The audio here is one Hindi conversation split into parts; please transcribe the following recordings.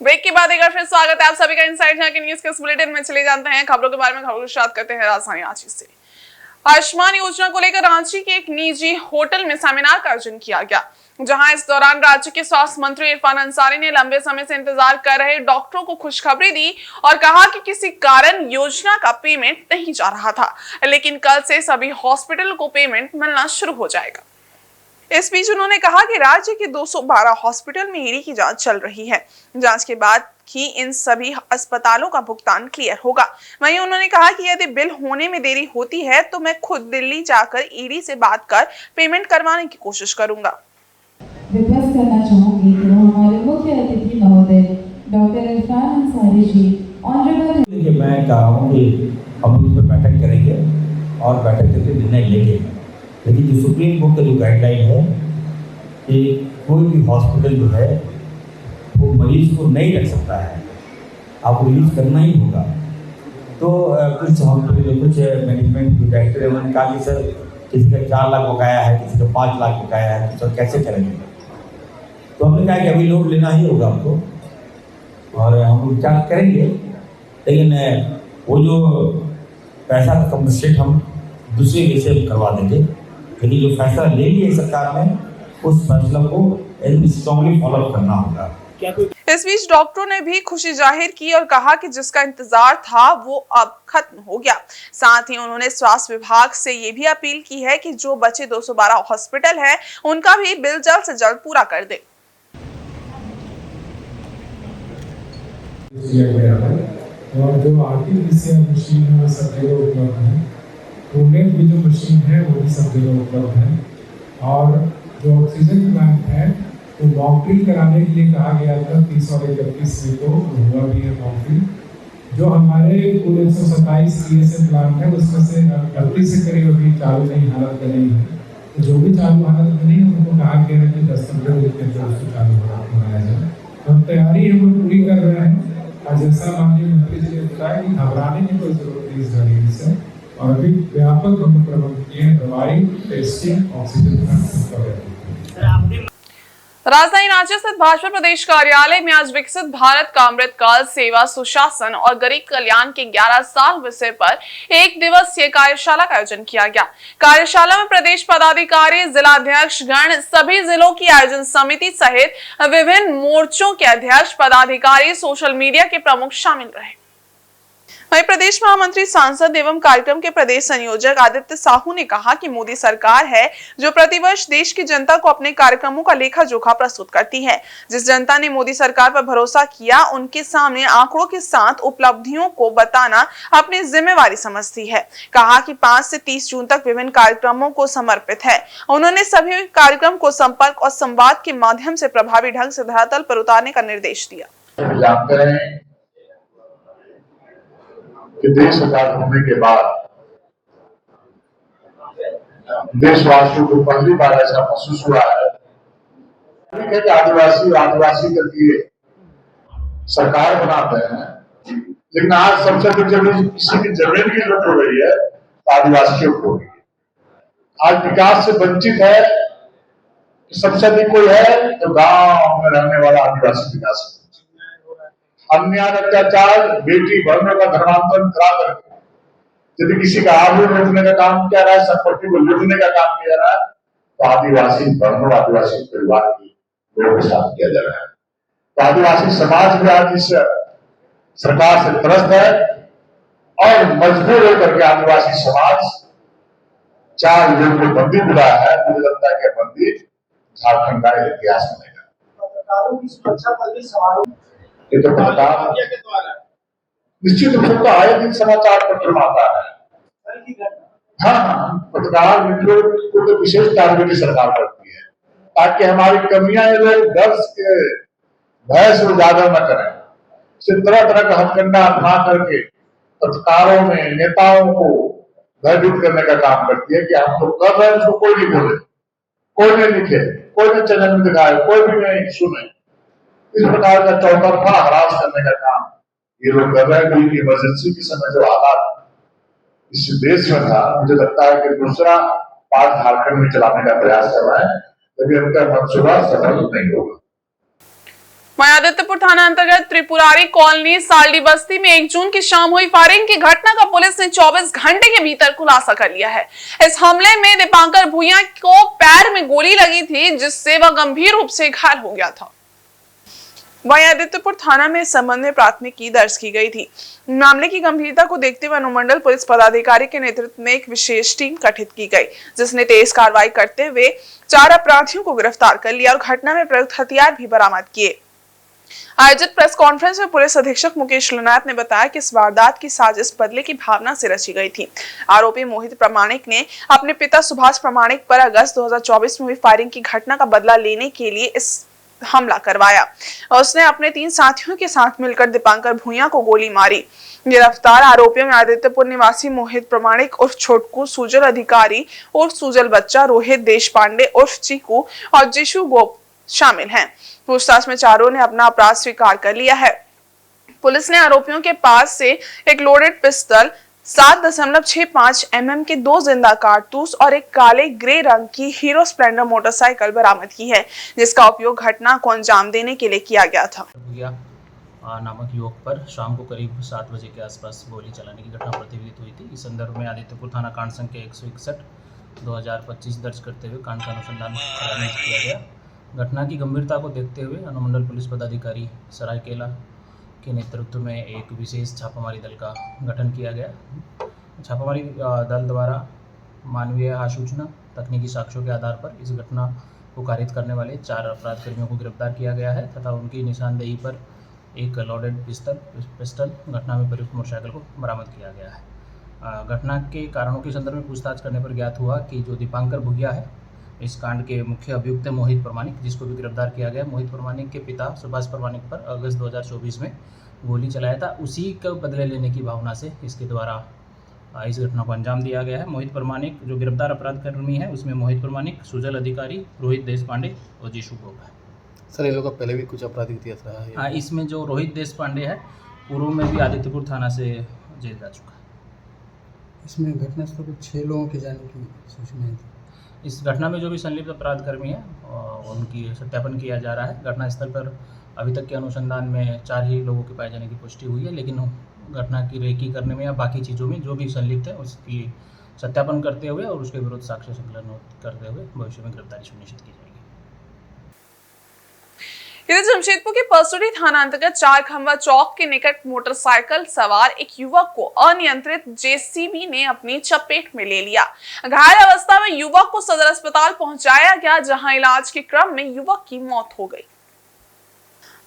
ब्रेक के बाद एक बार फिर स्वागत है आप सभी का इनसाइड यहाँ के न्यूज के इस बुलेटिन में। चले जानते हैं खबरों के बारे में। खबरों की शुरुआत करते हैं राजधानी रांची से। आयुष्मान योजना को लेकर रांची के एक निजी होटल में सेमिनार का आयोजन किया गया, जहां इस दौरान राज्य के स्वास्थ्य मंत्री इरफान अंसारी ने लंबे समय से इंतजार कर रहे डॉक्टरों को खुशखबरी दी और कहा कि किसी कारण योजना का पेमेंट नहीं जा रहा था, लेकिन कल से सभी हॉस्पिटल को पेमेंट मिलना शुरू हो जाएगा। इस बीच उन्होंने कहा कि राज्य के 212 हॉस्पिटल में ईडी की जांच चल रही है। जांच के बाद ही इन सभी अस्पतालों का भुगतान क्लियर होगा। वहीं उन्होंने कहा कि यदि बिल होने में देरी होती है तो मैं खुद दिल्ली जाकर ईडी से बात कर पेमेंट करवाने की कोशिश करूंगा। रिक्वेस्ट करना चाहूंगी कि हमारे मुख्य अतिथि महोदय डॉक्टर इरफान अंसारी जी ऑनरेबल। मैं कह रहा हूँ कि हम उस पर बैठक करेंगे और बैठक करके निर्णय लेंगे, लेकिन जो सुप्रीम कोर्ट का जो गाइडलाइन है कि कोई भी हॉस्पिटल जो है वो मरीज को नहीं रख सकता है, आपको रिलीज करना ही होगा। तो कुछ हॉस्पिटल कुछ मैनेजमेंट जो डायरेक्टर है उन्होंने कहा कि सर किसी का 4 लाख बकाया है, किसी का 5 लाख बकाया है, तो सर कैसे करेंगे। तो हमने कहा कि अभी लोड लेना ही होगा हमको और हम विचार करेंगे, लेकिन वो जो पैसा का कंपनसेट हम दूसरे वे से करवा देंगे। लेकिन जो फैसला ले लिया सरकार ने उस फैसला को स्ट्रांगली फॉलो करना होगा। इस बीच डॉक्टरों ने भी खुशी जाहिर की और कहा कि जिसका इंतजार था वो अब खत्म हो गया। साथ ही उन्होंने स्वास्थ्य विभाग से ये भी अपील की है कि जो बचे 212 हॉस्पिटल हैं उनका भी बिल जल्द से जल्द पूरा कर दे। और जो आर्टिफिशियल मशीन है वो सब जगह उपलब्ध है, ट्रूनेट भी जो मशीन है वो भी सब जगह उपलब्ध है। और जो ऑक्सीजन प्लांट है तो मॉकड्रिल कराने के लिए कहा गया था 30 और 31 में, तो हुआ भी है मॉकड्रिल। जो हमारे कुल 127 CSM प्लांट है उसमें से 38 से करीब अभी चालू नहीं हालत में नहीं है। तो जो भी चालू हालत में नहीं है उनको कहा गया है कि 10-15 दिन के अंदर उसको चालू बनाया जाए। हम तैयारी हम लोग पूरी कर रहे हैं और जैसा माननीय मंत्री जी ने बताया कि घबराने की कोई जरूरत नहीं इस गाड़ी से। और अभी व्यापक हम प्रबंध किए हैं, दवाई, टेस्टिंग, ऑक्सीजन प्लांट। राजधानी रांची स्थित भाजपा प्रदेश कार्यालय में आज विकसित भारत का अमृतकाल सेवा, सुशासन और गरीब कल्याण के 11 साल विषय पर एक दिवसीय कार्यशाला का आयोजन किया गया। कार्यशाला में प्रदेश पदाधिकारी, जिलाध्यक्ष गण, सभी जिलों की आयोजन समिति सहित विभिन्न मोर्चों के अध्यक्ष, पदाधिकारी, सोशल मीडिया के प्रमुख शामिल रहे। वहीं प्रदेश महामंत्री, सांसद एवं कार्यक्रम के प्रदेश संयोजक आदित्य साहू ने कहा कि मोदी सरकार है जो प्रतिवर्ष देश की जनता को अपने कार्यक्रमों का लेखा जोखा प्रस्तुत करती है। जिस जनता ने मोदी सरकार पर भरोसा किया उनके सामने आंकड़ों के साथ उपलब्धियों को बताना अपनी जिम्मेवारी समझती है। कहा कि 5 से 30 जून तक विभिन्न कार्यक्रमों को समर्पित है। उन्होंने सभी कार्यक्रम को संपर्क और संवाद के माध्यम से प्रभावी ढंग से धरातल पर उतारने का निर्देश दिया। कि देश आजाद होने के बाद देशवासियों को पहली बार ऐसा महसूस हुआ है कि आदिवासी के लिए सरकार बनाते हैं, लेकिन आज सबसे अधिक जमीन किसी की जमीन की जरूरत हो रही है तो आदिवासियों को हो रही है। आज विकास से वंचित है, सबसे अधिक कोई है तो गांव में रहने वाला आदिवासी विकास। अन्याय, अत्याचार, बेटी बढ़ने का धर्मांतरण करा करके यदि किसी का आबरू लूटने का काम किया रहा है, संपत्ति को लूटने का काम किया रहा है, तो आदिवासी बहनों, आदिवासी परिवार की लोगों के साथ किया जा रहा है। तो आदिवासी समाज भी आज इस सरकार से त्रस्त है और मजबूर होकर के आदिवासी समाज 4 लोगों को बंदी बुलाया है। मुझे लगता है कि बंदी झारखंड का इतिहास बनेगा। ये तो निश्चित रूप से तो आए दिन समाचार पत्र में आता है। हाँ, पत्रकार मित्रों को तो विशेष टारगेट सरकार करती है ताकि हमारी कमियां ये लोग दर्ज के भय से उजागर न करें। सिर्फ तरह तरह का हथकंडा अपना करके पत्रकारों में, नेताओं को भयभीत करने का काम करती है कि हम तो कर रहे हैं, उसको कोई नहीं बोले, कोई नहीं लिखे, कोई नहीं चैनल में दिखाए, कोई भी नहीं सुने। इस प्रकार का चौतरफा हरास करने का काम ये लोग कर रहे हैं। कोई इमरजेंसी के समय जो हालात इस देश में था, मुझे लगता है कि दूसरा पार्ट झारखंड में चलाने का प्रयास कर रहा है, लेकिन उनका मंसूबा सफल नहीं होगा। वहीं आदित्यपुर थाना अंतर्गत त्रिपुरारी कॉलोनी साल्डी बस्ती में 1 जून की शाम हुई फायरिंग की घटना का पुलिस ने 24 घंटे के भीतर खुलासा कर लिया है। इस हमले में दीपांकर भूया को पैर में गोली लगी थी, जिससे वह गंभीर रूप से घायल हो गया था। वहीं आदित्यपुर थाना में इस संबंध में प्राथमिकी दर्ज की गई थी। मामले की गंभीरता को देखते हुए अनुमंडल पुलिस पदाधिकारी के नेतृत्व में एक विशेष टीम गठित की गई, जिसने तेज कार्रवाई करते हुए 4 अपराधियों को गिरफ्तार कर लिया और घटना में प्रयुक्त हथियार भी बरामद किए। आयोजित प्रेस कॉन्फ्रेंस में पुलिस अधीक्षक मुकेश लनायत ने बताया कि इस वारदात की साजिश बदले की भावना से रची गई थी। आरोपी मोहित प्रमाणिक ने अपने पिता सुभाष प्रमाणिक पर अगस्त 2024 में हुई फायरिंग की घटना का बदला लेने के लिए इस हमला करवाया और उसने अपने 3 साथियों के साथ मिलकर दीपांकर भूया को गोली मारी। गिरफ्तार आरोपियों में आदित्यपुर निवासी मोहित प्रमाणिक उर्फ छोटकू, सुजल अधिकारी उर्फ सुजल बच्चा, रोहित देशपांडे उर्फ चीकू और जिशु गोप शामिल हैं। पूछताछ में चारों ने अपना अपराध स्वीकार कर लिया है। पुलिस ने आरोपियों के पास से एक लोडेड पिस्टल, 7.65 mm के 2 जिंदा कारतूस और एक काले ग्रे रंग की हीरो स्प्लेंडर मोटरसाइकिल बरामद की है, जिसका उपयोग घटना को अंजाम देने के लिए किया गया था। नामक युवक पर शाम को करीब 7 बजे के आसपास गोली चलाने की घटना प्रतिबंधित हुई थी। इस संदर्भ में आदित्यपुर थाना कांड संख्या 161/2025 दर्ज करते हुए कांड का अनुसंधान किया गया। घटना की गंभीरता को देखते हुए अनुमंडल पुलिस पदाधिकारी सरायकेला के नेतृत्व में एक विशेष छापामारी दल का गठन किया गया। छापामारी दल द्वारा मानवीय आसूचना, तकनीकी साक्ष्यों के आधार पर इस घटना को कारित करने वाले 4 अपराध कर्मियों को गिरफ्तार किया गया है तथा उनकी निशानदेही पर एक लोडेड पिस्टल घटना में प्रयुक्त मोटरसाइकिल को बरामद किया गया है। घटना के कारणों के संदर्भ में पूछताछ करने पर ज्ञात हुआ कि जो दीपांकर भूया है, इस कांड के मुख्य अभियुक्त मोहित प्रमाणिक, जिसको भी गिरफ्तार किया गया। मोहित प्रमाणिक के पिता सुभाष प्रमाणिक पर अगस्त 2024 में गोली चलाया था। उसी को बदले लेने की भावना से इसके द्वारा इस घटना को अंजाम दिया गया है। मोहित प्रमाणिक जो गिरफ्तार अपराध कर्मी है, उसमें मोहित प्रमाणिक, सुजल अधिकारी, रोहित देशपांडे और जिशु गोप है। सर, इन लोगों का पहले भी कुछ आपराधिक इतिहास रहा है? हाँ, इसमें जो रोहित देशपांडे है, पूर्व में भी आदित्यपुर थाना से जेल जा चुका है। इसमें घटनास्थल पर 6 लोगों के जाने की सूचना है। इस घटना में जो भी संलिप्त अपराध कर्मी है, उनकी सत्यापन किया जा रहा है। घटनास्थल पर अभी तक के अनुसंधान में 4 ही लोगों के पाए जाने की पुष्टि हुई है, लेकिन घटना की रेकी करने में या बाकी चीज़ों में जो भी संलिप्त है उसकी सत्यापन करते हुए और उसके विरुद्ध साक्ष्य संकलन करते हुए भविष्य में गिरफ्तारी सुनिश्चित की जाएगी। इधर जमशेदपुर के परसुडी थाना अंतर्गत 4 खंबा चौक के निकट मोटरसाइकिल सवार एक युवक को अनियंत्रित जेसीबी ने अपनी चपेट में ले लिया। घायल अवस्था में युवक को सदर अस्पताल पहुंचाया गया, जहां इलाज के क्रम में युवक की मौत हो गई।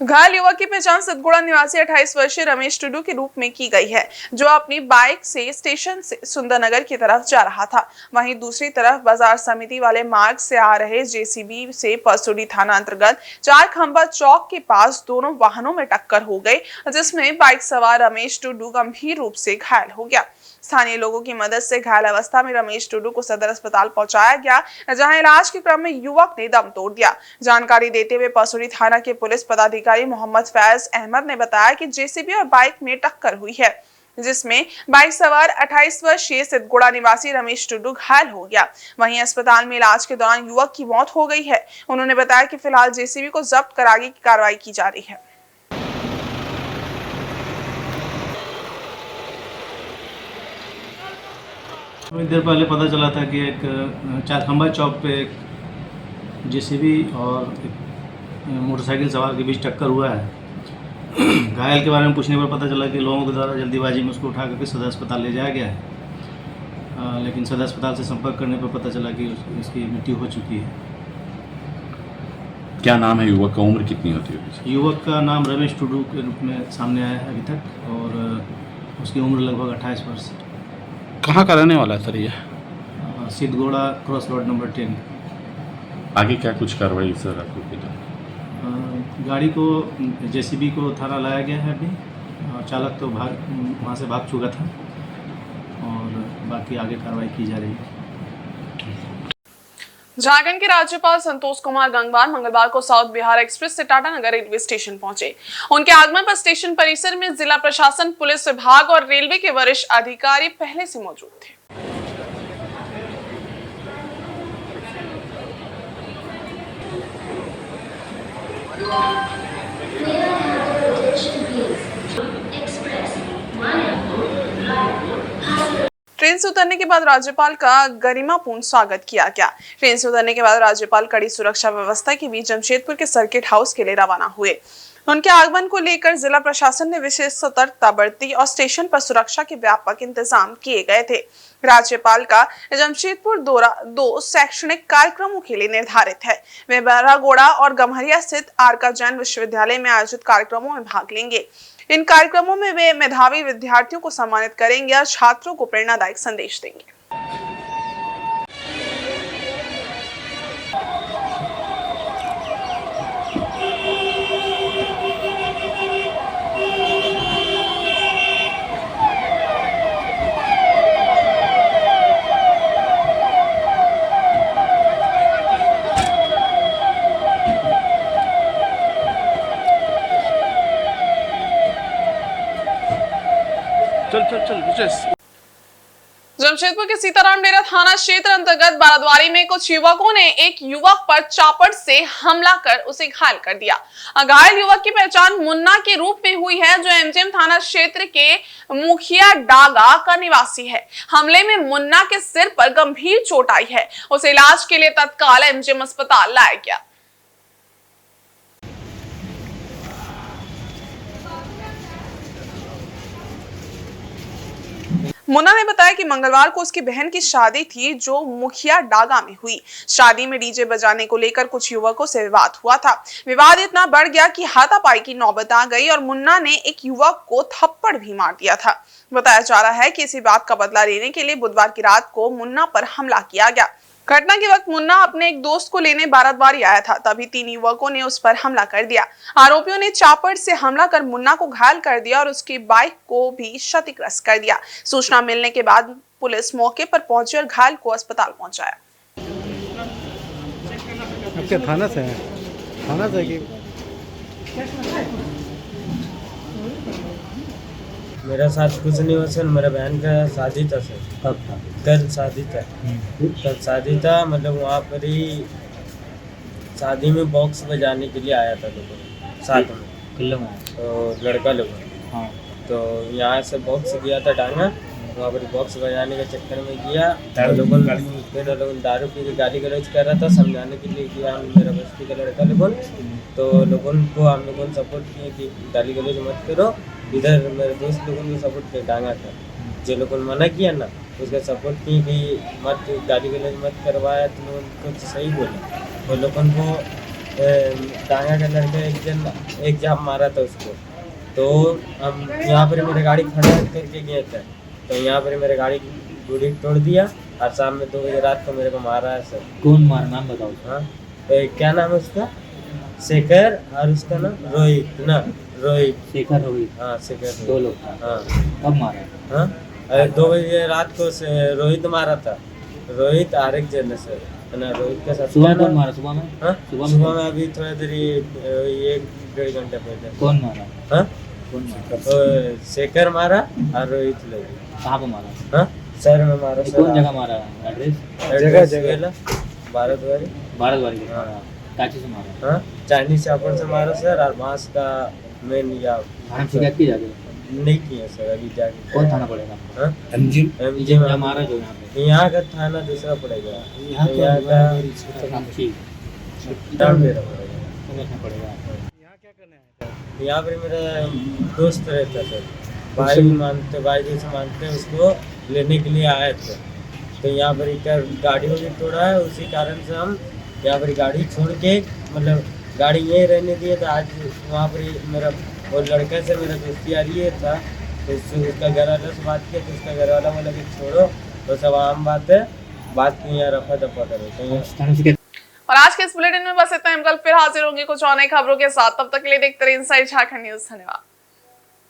घायल युवक की पहचान सिद्धगुड़ा निवासी 28 वर्षीय रमेश टुडू के रूप में की गई है, जो अपनी बाइक से स्टेशन से सुंदरनगर की तरफ जा रहा था। वहीं दूसरी तरफ बाजार समिति वाले मार्ग से आ रहे जेसीबी से परसुडी थाना अंतर्गत 4 खंबा चौक के पास दोनों वाहनों में टक्कर हो गई, जिसमें बाइक सवार रमेश टुडू गंभीर रूप से घायल हो गया। स्थानीय लोगों की मदद से घायल अवस्था में रमेश टुडू को सदर अस्पताल पहुंचाया गया, जहां इलाज के क्रम में युवक ने दम तोड़ दिया। जानकारी देते हुए परसुडी थाना के पुलिस पदाधिकारी मोहम्मद फैज अहमद ने बताया कि जेसीबी और बाइक में टक्कर हुई है, जिसमें बाइक सवार 28 वर्षीय सिद्धगुड़ा निवासी रमेश टुडू घायल हो गया। वहीं अस्पताल में इलाज के दौरान युवक की मौत हो गई है। उन्होंने बताया कि फिलहाल जेसीबी को जब्त कर आगे की कार्रवाई की जा रही है। थोड़ी देर पहले पता चला था कि एक 4 खंबा चौक पे एक जेसीबी और एक मोटरसाइकिल सवार के बीच टक्कर हुआ है। घायल के बारे में पूछने पर पता चला कि लोगों के द्वारा जल्दीबाजी में उसको उठा करके सदर अस्पताल ले जाया गया है, लेकिन सदर अस्पताल से संपर्क करने पर पता चला कि इसकी मृत्यु हो चुकी है। क्या नाम है युवक का, उम्र कितनी होती है? युवक का नाम रमेश टुडू के रूप में सामने आया है अभी तक, और उसकी उम्र लगभग 28 वर्ष। कहाँ का रहने वाला है सर ये? सिद्धगुड़ा क्रॉस रोड नंबर 10। आगे क्या कुछ कार्रवाई सर आपको की जाए? गाड़ी को जेसीबी को थाना लाया गया है अभी, और चालक तो वहाँ से भाग चुका था, और बाकी आगे कार्रवाई की जा रही है। झारखंड के राज्यपाल संतोष कुमार गंगवार मंगलवार को साउथ बिहार एक्सप्रेस से टाटानगर रेलवे स्टेशन पहुंचे। उनके आगमन पर स्टेशन परिसर में जिला प्रशासन, पुलिस विभाग और रेलवे के वरिष्ठ अधिकारी पहले से मौजूद थे। ट्रेन से उतरने के बाद राज्यपाल का गरिमापूर्ण स्वागत किया गया। ट्रेन से उतरने के बाद राज्यपाल कड़ी सुरक्षा व्यवस्था के बीच जमशेदपुर के सर्किट हाउस के लिए रवाना हुए। उनके आगमन को लेकर जिला प्रशासन ने विशेष सतर्कता बरती और स्टेशन पर सुरक्षा के व्यापक इंतजाम किए गए थे। राज्यपाल का जमशेदपुर दौरा 2 शैक्षणिक कार्यक्रमों के लिए निर्धारित है। वे बहरागोड़ा और गम्हरिया स्थित आरका जैन विश्वविद्यालय में आयोजित कार्यक्रमों में भाग लेंगे। इन कार्यक्रमों में वे मेधावी विद्यार्थियों को सम्मानित करेंगे और छात्रों को प्रेरणादायक संदेश देंगे। जमशेदपुर के सीताराम डेरा थाना क्षेत्र अंतर्गत बाराद्वारी में कुछ युवकों ने एक युवक पर चापड़ से हमला कर उसे घायल कर दिया। घायल युवक की पहचान मुन्ना के रूप में हुई है, जो एमजीएम थाना क्षेत्र के मुखिया डागा का निवासी है। हमले में मुन्ना के सिर पर गंभीर चोट आई है। उसे इलाज के लिए तत्काल एमजीएम अस्पताल लाया गया। मुन्ना ने बताया कि मंगलवार को उसकी बहन की शादी थी, जो मुखिया डागा में हुई। शादी में डीजे बजाने को लेकर कुछ युवकों से विवाद हुआ था। विवाद इतना बढ़ गया कि हाथापाई की नौबत आ गई और मुन्ना ने एक युवक को थप्पड़ भी मार दिया था। बताया जा रहा है कि इसी बात का बदला लेने के लिए बुधवार की रात को मुन्ना पर हमला किया गया। घटना के वक्त मुन्ना अपने एक दोस्त को लेने बाराद्वारी आया था, तभी 3 युवकों ने उस पर हमला कर दिया। आरोपियों ने चापड़ से हमला कर मुन्ना को घायल कर दिया और उसकी बाइक को भी क्षतिग्रस्त कर दिया। सूचना मिलने के बाद पुलिस मौके पर पहुंची और घायल को अस्पताल पहुंचाया। आपके थाना से है? थाना से कि मेरा साथ कुछ नहीं हुआ सर, मेरा बहन का शादी था सर। कब था? कल शादी था। कल शादी था, मतलब वहाँ पर ही शादी में बॉक्स बजाने के लिए आया था लोगों साथ में, तो लड़का लोग। हाँ। तो यहाँ से बॉक्स गया था डांगा, वहाँ पर बॉक्स बजाने के चक्कर में गया। लोगों दारू पी के गाली गलौज कर रहा था, समझाने के लिए गया मेरा बस्ती का लड़का लोगों। तो लोगों को हम लोगों ने सपोर्ट किए कि गाली गलौज मत करो। इधर मेरे दोस्त लोगों ने सपोर्ट किया, डांगा था। जो लोगों ने मना किया ना, उसका सपोर्ट किए कि मत गाली गलौज मत करवाया, तो लोगों को सही बोला। तो लोगों को डांगा का लड़का एक जाप मारा था उसको। तो हम यहाँ पर मेरे गाड़ी खड़ा करके गए थे, तो यहाँ पर मेरे गाड़ी की गुड़ी तोड़ दिया और शाम में 2 बजे रात को मेरे को मारा है सर। कौन मारा, नाम बताओ। हाँ, तो क्या नाम है उसका? शेखर, और उसका नाम रोहित ना, रोहित। शेखर रोहित। हाँ, शेखर। 2 लोग। हाँ। कब मारा? हाँ, 2 बजे रात को रोहित मारा था। रोहित और एक जन सर ना, रोहित के साथ। सुबह कौन मारा? सुबह में? हाँ, सुबह में अभी थोड़ा देर 1-1.5 घंटे पहले। कौन मारा? हाँ, शेखर मारा और रोहित लोग। कहाँ पे मारा? हाँ, सर में मारा। कौन जगह मारा? एड्रेस जगह बाराद्वारी। हाँ, काची से मारा? हाँ, चाइनीज चापड़ से मारा सर, और बांस का मेन या शिकायत की जाती नहीं किया सर अभी जाके। कौन थाना पड़ेगा? हाँ, एमजीएम हमारा जो यहाँ का थाना दूसरा पड़ेगा। यहाँ का यहाँ पर मेरा दोस्त रहता सर, भाई जैसे मानते उसको लेने के लिए आए थे। तो यहाँ पर गाड़ी में भी तोड़ा है, उसी कारण से हम यहाँ पर गाड़ी छोड़ के, मतलब गाड़ी यहीं रहने दिए। तो आज वहाँ पर मेरा और लड़के से मेरा दोस्ती आ रही था, तो उसका घर वाला से बात किया, तो उसका घर वाला बोला कि छोड़ो, तो सब आम बात है, बात की यहाँ रफा दफा करो। और आज के इस बुलेटिन में बस इतना। हम कल फिर हाजिर होंगे कुछ और नई खबरों के साथ। तब तक के लिए देखते रहिए इनसाइड झारखंड न्यूज़। धन्यवाद।